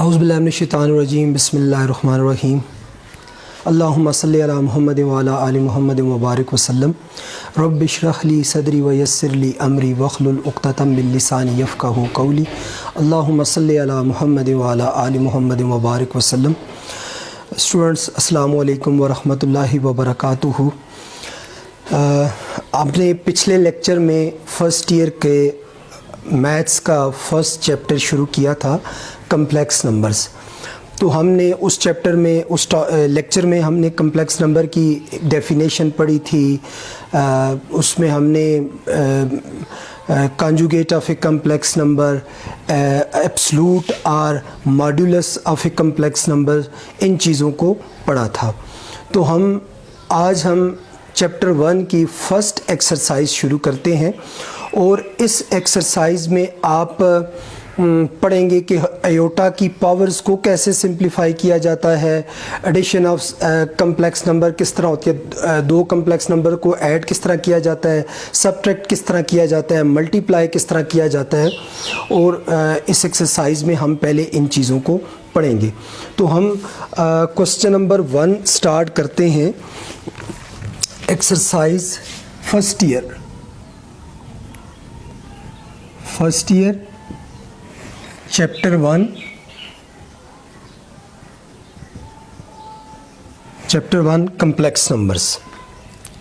औज़ुबिल्लाहिमिनश्शैतानिर्रजीम बिस्मिल्लाहिर्रहमानिर्रहीम अल्लाहुम्मा सल्लि अला मुहम्मद व अला आलि मुहम्मद व बारिक वसल्लम रब्बि इश्रह ली सदरी व यस्सिर ली अमरी वहलुल उक़दतम मिन लिसानी यफ़क़हू क़ौली अल्लाहुम्मा सल्लि अला मुहम्मद व अला आलि मुहम्मद व बारिक वसल्लम। स्टूडेंट्स, अस्सलामु अलैकुम व रहमतुल्लाहि व बरकातुहू। आपने पिछले लेक्चर में फ़र्स्ट ईयर के मैथ्स का फर्स्ट चैप्टर शुरू किया था, कम्प्लेक्स नंबर्स। तो हमने उस चैप्टर में उस लेक्चर में हमने कम्प्लेक्स नंबर की डेफिनेशन पढ़ी थी। उसमें हमने conjugate of a complex number, absolute और modulus of a complex number, इन चीज़ों को पढ़ा था। तो आज हम चैप्टर 1 की फ़र्स्ट एक्सरसाइज शुरू करते हैं और इस एक्सरसाइज में आप पढ़ेंगे कि आयोटा की पावर्स को कैसे सिंप्लीफाई किया जाता है, एडिशन ऑफ कम्प्लेक्स नंबर किस तरह होती है, दो कम्प्लेक्स नंबर को ऐड किस तरह किया जाता है, सबट्रैक्ट किस तरह किया जाता है, मल्टीप्लाई किस तरह किया जाता है। और इस एक्सरसाइज में हम पहले इन चीज़ों को पढ़ेंगे। तो हम क्वेश्चन नंबर 1 स्टार्ट करते हैं। Exercise first year chapter 1 complex numbers.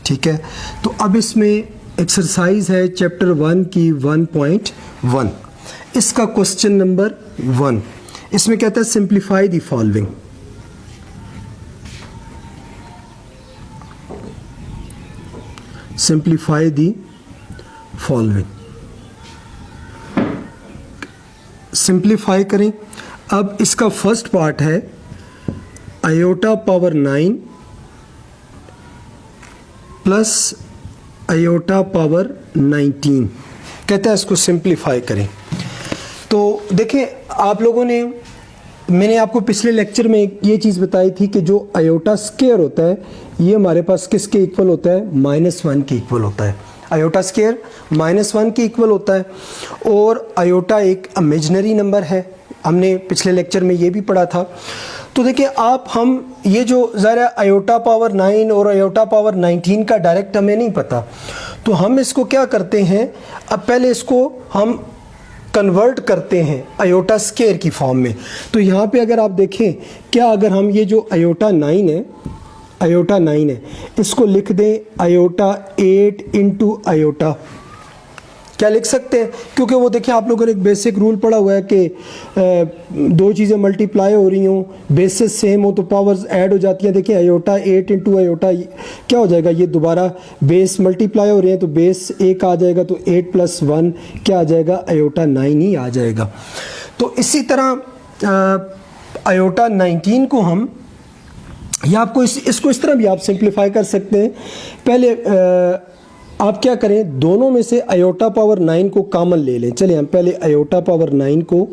ठीक है, तो अब इसमें एक्सरसाइज है चैप्टर 1 की 1.1। इसका क्वेश्चन नंबर 1 इसमें कहता है simplify the following. Simplify the following, simplify करें। अब इसका फर्स्ट पार्ट है iota power 9 plus iota power 19। कहता है इसको सिंप्लीफाई करें। तो देखें, आप लोगों ने, मैंने आपको पिछले लेक्चर में ये चीज़ बताई थी कि जो आयोटा स्क्वायर होता है ये हमारे पास किसके इक्वल होता है, -1 के इक्वल होता है। आयोटा स्क्वायर -1 के इक्वल होता है और आयोटा एक इमेजिनरी नंबर है। हमने पिछले लेक्चर में ये भी पढ़ा था। तो देखिए, हम ये जो ज़रा आयोटा पावर 9 और आयोटा पावर 19 का डायरेक्ट हमें नहीं पता, तो हम इसको क्या करते हैं, अब पहले इसको हम कन्वर्ट करते हैं आयोटा स्क्वायर की फॉर्म में। तो यहाँ पे अगर आप देखें, क्या अगर हम ये जो आयोटा 9 है इसको लिख दें आयोटा 8 इंटू आयोटा, क्या लिख सकते हैं? क्योंकि वो देखिए, आप लोगों ने एक बेसिक रूल पढ़ा हुआ है कि दो चीज़ें मल्टीप्लाई हो रही हों, बेसिस सेम हो तो पावर्स ऐड हो जाती हैं। देखिए, आयोटा 8 इंटू आयोटा क्या हो जाएगा, ये दोबारा बेस मल्टीप्लाई हो रहे हैं तो बेस 1 आ जाएगा, तो 8 + 1 क्या आ जाएगा, आयोटा 9 ही आ जाएगा। तो इसी तरह आयोटा 19 को हम, या आपको इसको इस तरह भी आप सिंप्लीफाई कर सकते हैं। पहले आप क्या करें, दोनों में से आयोटा पावर 9 को कॉमन ले लें। चलिए, हम पहले आयोटा पावर 9 को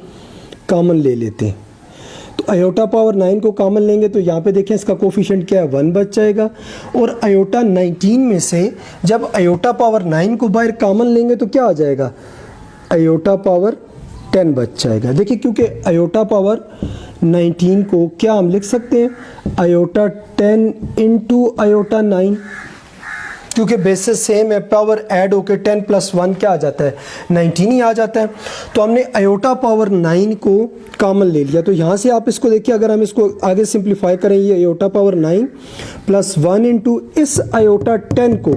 कॉमन ले लेते हैं। तो आयोटा पावर 9 को कॉमन लेंगे तो यहाँ पे देखें इसका कोफिशिएंट क्या है, 1 बच जाएगा। और आयोटा 19 में से जब आयोटा पावर 9 को बाहर कॉमन लेंगे तो क्या आ जाएगा, आयोटा पावर 10 बच जाएगा। देखिए, क्योंकि आयोटा पावर 19 को क्या हम लिख सकते हैं, आयोटा 10 इंटू आयोटा 9, क्योंकि बेसिस सेम है, पावर ऐड होकर 10 + 1 क्या आ जाता है, 19 ही आ जाता है। तो हमने आयोटा पावर 9 को कॉमन ले लिया। तो यहाँ से आप इसको देखिए, अगर हम इसको आगे सिंप्लीफाई करें, ये आयोटा पावर 9 + 1 इंटू इस आयोटा 10 को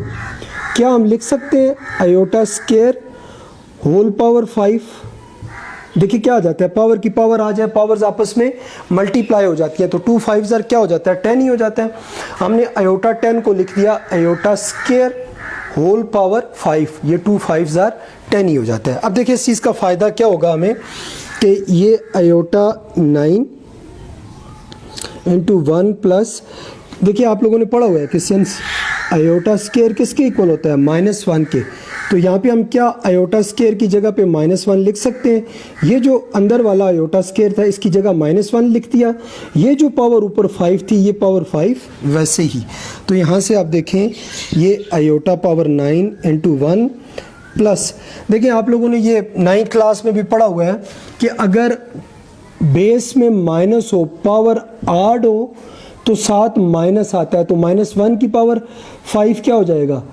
क्या हम लिख सकते हैं, आयोटा स्क्वायर होल पावर 5। देखिए क्या आ जाता है, पावर की पावर आ जाए, पावर्स आपस में मल्टीप्लाई हो जाती है, तो 2 5 क्या हो जाता है, 10 ही हो जाता है। हमने आयोटा 10 को लिख दिया आयोटा स्क्वायर होल पावर 5, ये 2 5 10 ही हो जाता है। अब देखिए, इस चीज़ का फ़ायदा क्या होगा हमें कि ये आयोटा 9 इंटू 1 प्लस, देखिए आप लोगों ने पढ़ा हुआ है कि सिंस आयोटा स्क्वायर किसके इक्वल होता है, -1 के, तो यहाँ पे हम क्या आयोटा स्क्वायर की जगह पे -1 लिख सकते हैं। ये जो अंदर वाला आयोटा स्क्वायर था इसकी जगह -1 लिख दिया। ये जो पावर ऊपर 5 थी, ये पावर 5 वैसे ही। तो यहाँ से आप देखें, ये आयोटा पावर 9 इंटू 1 प्लस, देखिए आप लोगों ने ये 9th क्लास में भी पढ़ा हुआ है कि अगर बेस में माइनस हो, पावर आड हो तो साथ माइनस आता है, तो -1 की पावर 5 क्या हो जाएगा,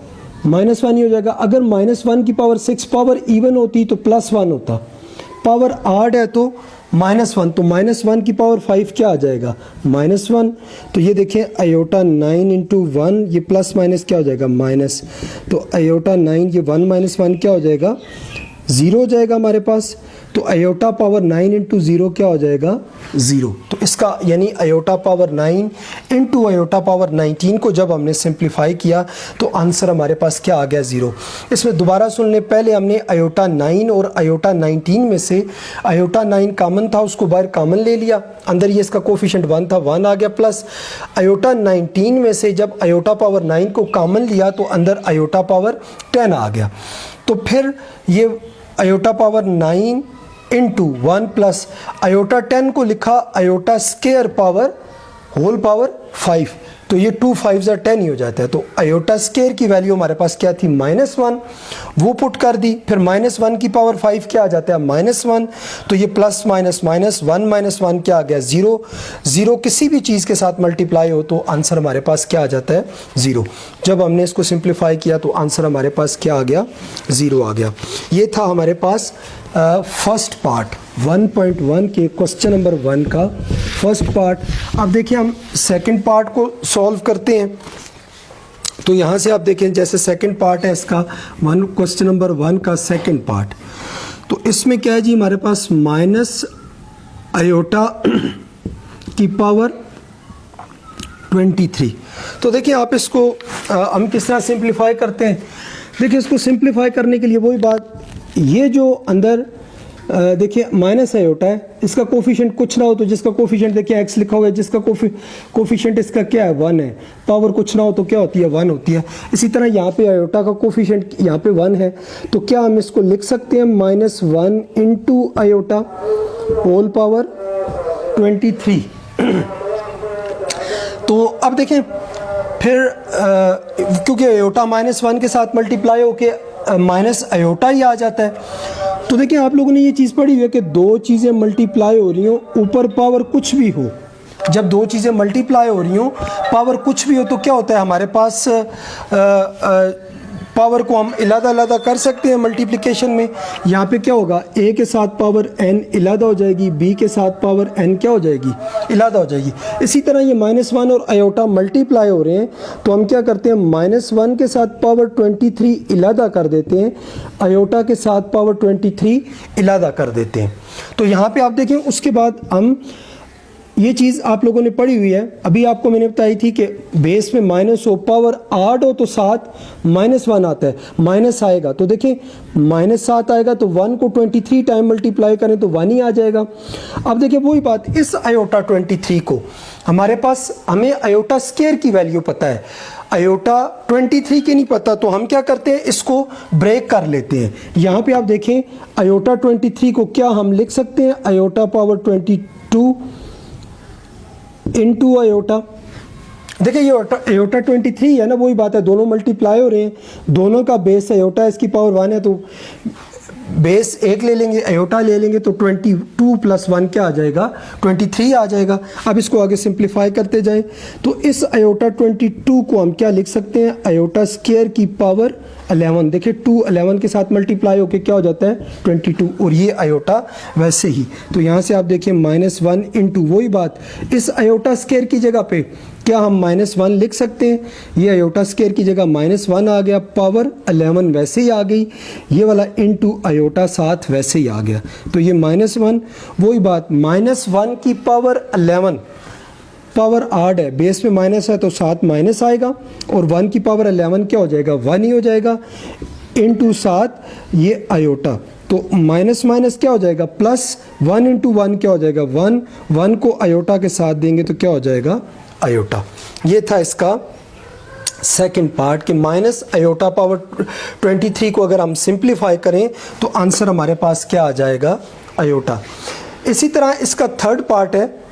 -1 ही हो जाएगा। अगर -1 की पावर 6 पावर इवन होती तो +1 होता, पावर आड है तो -1, तो -1 की पावर 5 क्या आ जाएगा, -1। तो ये देखें आयोटा 9 इंटू 1, ये प्लस माइनस क्या हो जाएगा, माइनस, तो आयोटा 9 ये 1 - 1 क्या हो जाएगा, 0 हो जाएगा हमारे पास। तो आयोटा पावर 9 इंटू 0 क्या हो जाएगा, 0। तो इसका यानी iota power 9 into iota power 19 को जब हमने सिंप्लीफाई किया तो आंसर हमारे पास क्या आ गया, 0। इसमें दोबारा सुन लें, पहले हमने आयोटा 9 और आयोटा 19 में से आयोटा 9 कामन था, उसको बाहर कामन ले लिया, अंदर ये इसका कोफिशिएंट 1 था, 1 आ गया, प्लस आयोटा 19 में से जब आयोटा पावर 9 को कामन लिया तो अंदर आयोटा पावर 10 आ गया। तो फिर ये iota power 9 into 1 plus iota 10 को लिखा iota square power whole power 5, तो ये 2 5 10 ही हो जाता है। तो आयोटा स्केयर की वैल्यू हमारे पास क्या थी, -1, वो पुट कर दी, फिर -1 की पावर 5 क्या आ जाता है, -1, तो ये प्लस माइनस माइनस 1 - 1 क्या आ गया, 0। 0 किसी भी चीज़ के साथ मल्टीप्लाई हो तो आंसर हमारे पास क्या आ जाता है, 0। जब हमने इसको सिंप्लीफाई किया तो आंसर हमारे पास क्या आ गया, 0 आ गया। ये था हमारे पास फर्स्ट पार्ट 1.1 के क्वेश्चन नंबर 1 का फर्स्ट पार्ट। अब देखिए हम सेकंड पार्ट को सॉल्व करते हैं। तो यहाँ से आप देखें जैसे सेकंड पार्ट है इसका क्वेश्चन नंबर 1 का सेकंड पार्ट, तो इसमें क्या है जी, हमारे पास माइनस आयोटा की पावर 23। तो देखिए आप इसको हम किस तरह सिंप्लीफाई करते हैं। देखिए इसको सिंप्लीफाई करने के लिए वही बात, ये जो अंदर देखिए माइनस आयोटा है, इसका कोफिशिएंट कुछ ना हो तो जिसका कोफिशिएंट देखिए x लिखा हुआ है, जिसका कोफिशिएंट इसका क्या है, 1 है, पावर कुछ ना हो तो क्या होती है, 1 होती है। इसी तरह यहाँ पे आयोटा का कोफिशिएंट यहाँ पे 1 है, तो क्या हम इसको लिख सकते हैं -1 इंटू आयोटा होल पावर 23। तो अब देखें फिर क्योंकि आयोटा -1 के साथ मल्टीप्लाई होके माइनस आयोटा ही आ जाता है। तो देखिए आप लोगों ने ये चीज़ पढ़ी हुई है कि दो चीज़ें मल्टीप्लाई हो रही हो, ऊपर पावर कुछ भी हो, जब दो चीज़ें मल्टीप्लाई हो रही हो पावर कुछ भी हो तो क्या होता है, हमारे पास पावर को हम इलादा कर सकते हैं मल्टीप्लिकेशन में। यहाँ पे क्या होगा, a के साथ पावर n इलादा हो जाएगी, b के साथ पावर n क्या हो जाएगी, इलादा हो जाएगी। इसी तरह ये -1 और आयोटा मल्टीप्लाई हो रहे हैं तो हम क्या करते हैं, -1 के साथ पावर 23 इलादा कर देते हैं, आयोटा के साथ पावर 23 इलादा कर देते हैं। तो यहाँ पे आप देखें उसके बाद हम ये चीज़ आप लोगों ने पढ़ी हुई है, अभी आपको मैंने बताई थी कि बेस में माइनस हो, पावर 8 हो तो साथ -1 आता है, माइनस आएगा तो देखिए -7 आएगा तो 1 को 23 टाइम मल्टीप्लाई करें तो 1 ही आ जाएगा। अब देखिए वही बात, इस आयोटा 23 को हमारे पास, हमें आयोटा स्केयर की वैल्यू पता है, आयोटा 23 की नहीं पता, तो हम क्या करते हैं, इसको ब्रेक कर लेते हैं। यहाँ पे आप देखें आयोटा 23 को क्या हम लिख सकते हैं, आयोटा पावर 22 इंटू आयोटा। देखिए ये आयोटा 23 है ना, वही बात है, दोनों मल्टीप्लाई हो रहे हैं, दोनों का बेस आयोटा इसकी पावर 1 है, तो बेस 1 ले लेंगे, आयोटा ले लेंगे तो 22 + 1 क्या आ जाएगा, 23 आ जाएगा। अब इसको आगे सिंप्लीफाई करते जाएं तो इस आयोटा 22 को हम क्या लिख सकते हैं, आयोटा स्क्वायर की पावर 11। देखिए 2 11 के साथ मल्टीप्लाई होके क्या हो जाता है, 22, और ये आयोटा वैसे ही। तो यहाँ से आप देखिए -1 इंटू, वही बात, इस आयोटा स्क्वायर की जगह पे क्या हम -1 लिख सकते हैं, ये आयोटा स्क्वायर की जगह -1 आ गया, पावर 11 वैसे ही आ गई, ये वाला इंटू आयोटा साथ वैसे ही आ गया। तो ये -1, वही बात, -1 की पावर 11, पावर 8 है, बेस में माइनस है तो साथ माइनस आएगा, और 1 की पावर 11 क्या हो जाएगा, 1 ही हो जाएगा, इंटू साथ ये आयोटा, तो माइनस माइनस क्या हो जाएगा, +1 इंटू 1 क्या हो जाएगा, 1 को आयोटा के साथ देंगे तो क्या हो जाएगा, आयोटा। ये था इसका सेकंड पार्ट कि माइनस आयोटा पावर 23 को अगर हम सिंप्लीफाई करें तो आंसर हमारे पास क्या आ जाएगा, आयोटा। इसी तरह इसका थर्ड पार्ट है,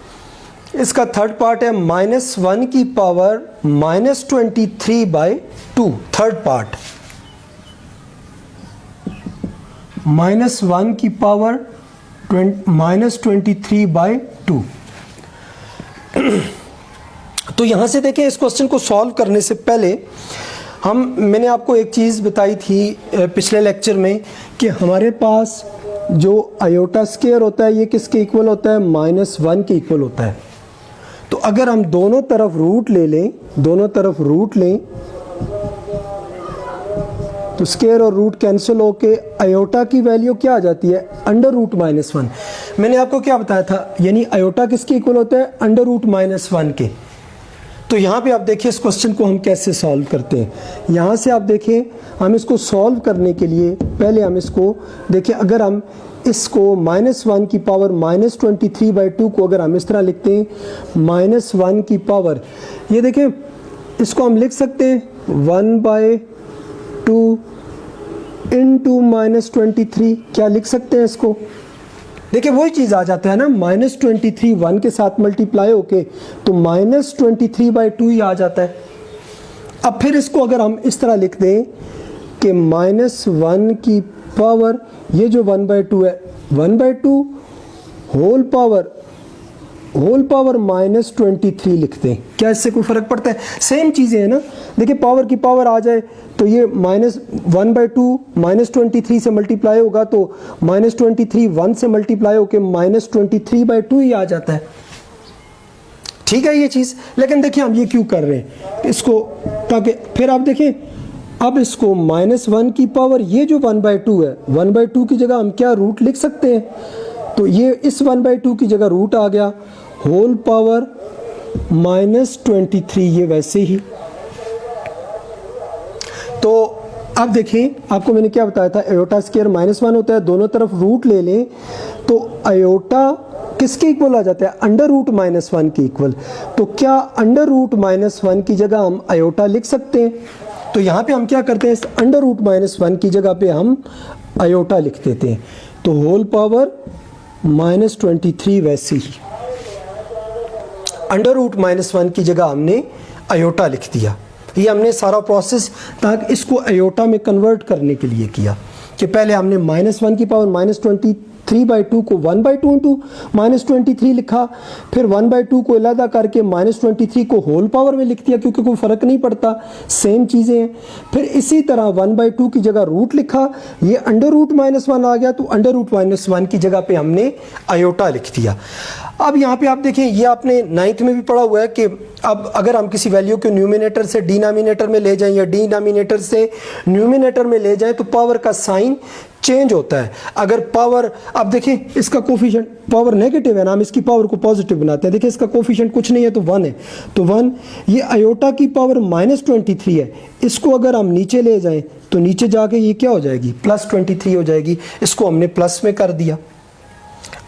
इसका थर्ड पार्ट है -1 की पावर -23/2। थर्ड पार्ट -1 की पावर -23/2। तो यहाँ से देखें, इस क्वेश्चन को सॉल्व करने से पहले मैंने आपको एक चीज़ बताई थी पिछले लेक्चर में कि हमारे पास जो आयोटा स्क्वायर होता है ये किसके इक्वल होता है, -1 के इक्वल होता है। तो अगर हम दोनों तरफ रूट ले लें, तो स्क्वायर और रूट कैंसिल होके आयोटा की वैल्यू क्या आ जाती है, √-1। मैंने आपको क्या बताया था, यानी आयोटा किसके इक्वल होता है, √-1 के। तो यहाँ पे आप देखिए इस क्वेश्चन को हम कैसे सॉल्व करते हैं। यहाँ से आप देखिए, हम इसको सॉल्व करने के लिए पहले हम इसको देखिए, अगर हम इसको -1 की पावर -23/2 को अगर हम इस तरह लिखते हैं, -1 की पावर, ये देखें इसको हम लिख सकते हैं 1/2 इंटू -23, क्या लिख सकते हैं इसको। देखिए वही चीज़ आ जाता है ना, -23 1 के साथ मल्टीप्लाई होके तो -23/2 ही आ जाता है। अब फिर इसको अगर हम इस तरह लिख दें कि -1 की पावर, ये जो 1/2 है, 1/2 होल पावर -23 लिखते हैं, क्या इससे कोई फ़र्क पड़ता है, सेम चीज़ें हैं ना। देखिए पावर की पावर आ जाए तो ये -1/2 -23 से मल्टीप्लाई होगा तो -23 1 से मल्टीप्लाई होकर -23/2 ही आ जाता है। ठीक है ये चीज़, लेकिन देखिए हम ये क्यों कर रहे हैं इसको, ताकि फिर आप देखें, अब इसको -1 की पावर, ये जो 1/2 है, 1/2 की जगह हम क्या रूट लिख सकते हैं, तो ये इस 1/2 की जगह रूट आ गया, होल पावर -23, ये वैसे ही। तो अब देखिए आपको मैंने क्या बताया था, आयोटा स्क्वायर -1 होता है, दोनों तरफ रूट ले लें तो आयोटा किसके इक्वल आ जाता है, √-1 के इक्वल। तो क्या √-1 की जगह हम आयोटा लिख सकते हैं, तो यहाँ पे हम क्या करते हैं, √-1 की जगह पे हम आयोटा लिख देते हैं, तो होल पावर -23 वैसे ही √-1 की जगह हमने आयोटा लिख दिया। ये हमने सारा प्रोसेस ताकि इसको आयोटा में कन्वर्ट करने के लिए किया कि पहले हमने -1 की पावर -23/2 को 1/2 इंटू -23 लिखा, फिर 1/2 को अलग करके -23 को होल पावर में लिख दिया क्योंकि कोई फ़र्क नहीं पड़ता, सेम चीज़ें हैं। फिर इसी तरह 1/2 की जगह रूट लिखा, ये √-1 आ गया तो √-1 की जगह पे हमने आयोटा लिख दिया। अब यहाँ पे आप देखें, ये आपने 9th में भी पढ़ा हुआ है कि अब अगर हम किसी वैल्यू को न्यूमिनेटर से डिनोमिनेटर में ले जाएं या डिनोमिनेटर से न्यूमिनेटर में ले जाएं तो पावर का साइन चेंज होता है। अगर पावर, अब देखें इसका कोफिशिएंट, पावर नेगेटिव है ना, हम इसकी पावर को पॉजिटिव बनाते हैं, देखिए इसका कोफिशिएंट कुछ नहीं है तो 1 है, तो 1, ये आयोटा की पावर -23 है, इसको अगर हम नीचे ले जाएं तो नीचे जाके ये क्या हो जाएगी, +23 हो जाएगी, इसको हमने प्लस में कर दिया।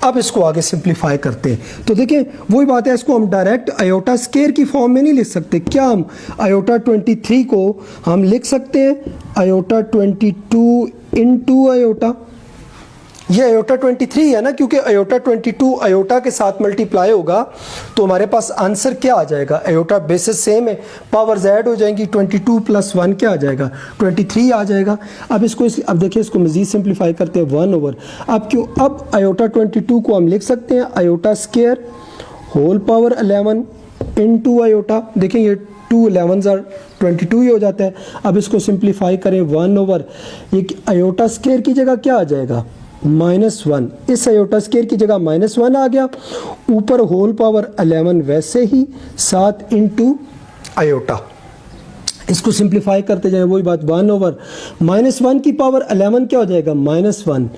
अब इसको आगे सिंप्लीफाई करते हैं तो देखिए वही बात है, इसको हम डायरेक्ट आयोटा स्क्वायर की फॉर्म में नहीं लिख सकते। क्या हम आयोटा 23 को हम लिख सकते हैं आयोटा 22 इंटू आयोटा, ये आयोटा 23 है ना, क्योंकि आयोटा 22 आयोटा के साथ मल्टीप्लाई होगा तो हमारे पास आंसर क्या आ जाएगा, आयोटा बेसिस सेम है, पावर्स ऐड हो जाएंगी, 22 + 1 क्या आ जाएगा, 23 आ जाएगा। अब देखिए इसको मज़ीद सिंप्लीफाई करते हैं 1/, अब आयोटा 22 को हम लिख सकते हैं iota square whole power 11 into iota, देखें ये 2 11s are 22 ही हो जाता है। अब इसको सिंप्लीफाई करें 1/, ये आयोटा स्क्वायर की जगह क्या आ जाएगा, -1, इस आयोटा स्क्वायर की जगह -1 आ गया, ऊपर होल पावर 11 वैसे ही 7 इंटू आयोटा। इसको सिंप्लीफाई करते जाएं वही बात, 1/, -1 की पावर 11 क्या हो जाएगा, -1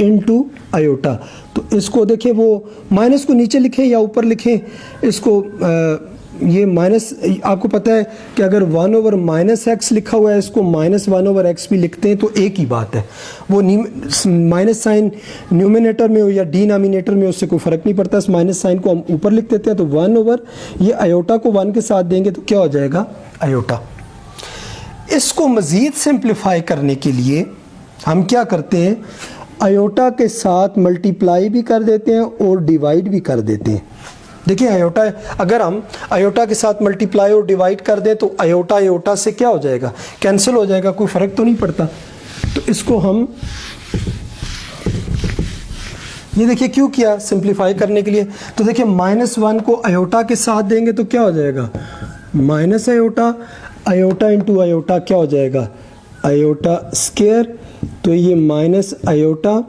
इंटू आयोटा। तो इसको देखें, वो माइनस को नीचे लिखें या ऊपर लिखें, इसको ये माइनस, आपको पता है कि अगर 1/-x लिखा हुआ है, इसको -1/x भी लिखते हैं तो एक ही बात है, वो माइनस साइन न्यूमिनेटर में हो या डिनोमिनेटर में उससे कोई फ़र्क नहीं पड़ता, इस माइनस साइन को हम ऊपर लिख देते हैं तो 1/, ये आयोटा को 1 के साथ देंगे तो क्या हो जाएगा, आयोटा। इसको मज़ीद सिंप्लीफाई करने के लिए हम क्या करते हैं, आयोटा के साथ मल्टीप्लाई भी कर देते हैं और डिवाइड भी कर देते हैं। देखिए आयोटा, अगर हम आयोटा के साथ मल्टीप्लाई और डिवाइड कर दें तो आयोटा आयोटा से क्या हो जाएगा, कैंसिल हो जाएगा, कोई फ़र्क तो नहीं पड़ता। तो इसको हम ये देखिए क्यों किया, सिंप्लीफाई करने के लिए। तो देखिए -1 को अयोटा के साथ देंगे तो क्या हो जाएगा, minus iota, iota into iota क्या हो जाएगा, अयोटा स्क्वायर। तो ये माइनस अयोटा,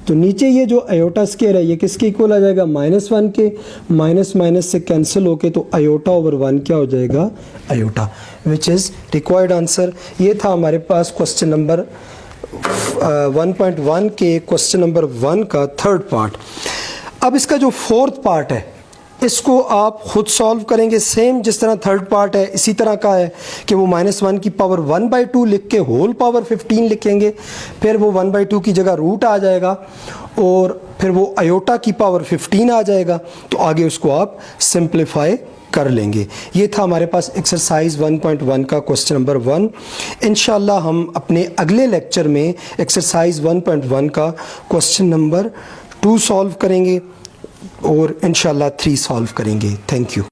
तो नीचे ये जो अयोटा स्क्वायर है ये किसके इक्वल आ जाएगा, -1 के। माइनस माइनस से कैंसिल होके तो अयोटा ओवर 1 क्या हो जाएगा, iota, which is required answer. ये था हमारे पास क्वेश्चन नंबर 1.1 के क्वेश्चन नंबर 1 का थर्ड पार्ट। अब इसका जो फोर्थ पार्ट है इसको आप खुद सॉल्व करेंगे, सेम जिस तरह थर्ड पार्ट है इसी तरह का है कि वो -1 की पावर 1/2 लिख के होल पावर 15 लिखेंगे, फिर वो 1/2 की जगह रूट आ जाएगा और फिर वो अयोटा की पावर 15 आ जाएगा। तो आगे उसको आप सिंप्लीफाई कर लेंगे। ये था हमारे पास एक्सरसाइज 1.1 का क्वेश्चन नंबर 1। इंशाल्लाह हम अपने अगले लेक्चर में एक्सरसाइज 1.1 का क्वेश्चन नंबर 2 सॉल्व करेंगे और इंशाल्लाह 3 सॉल्व करेंगे। Thank you.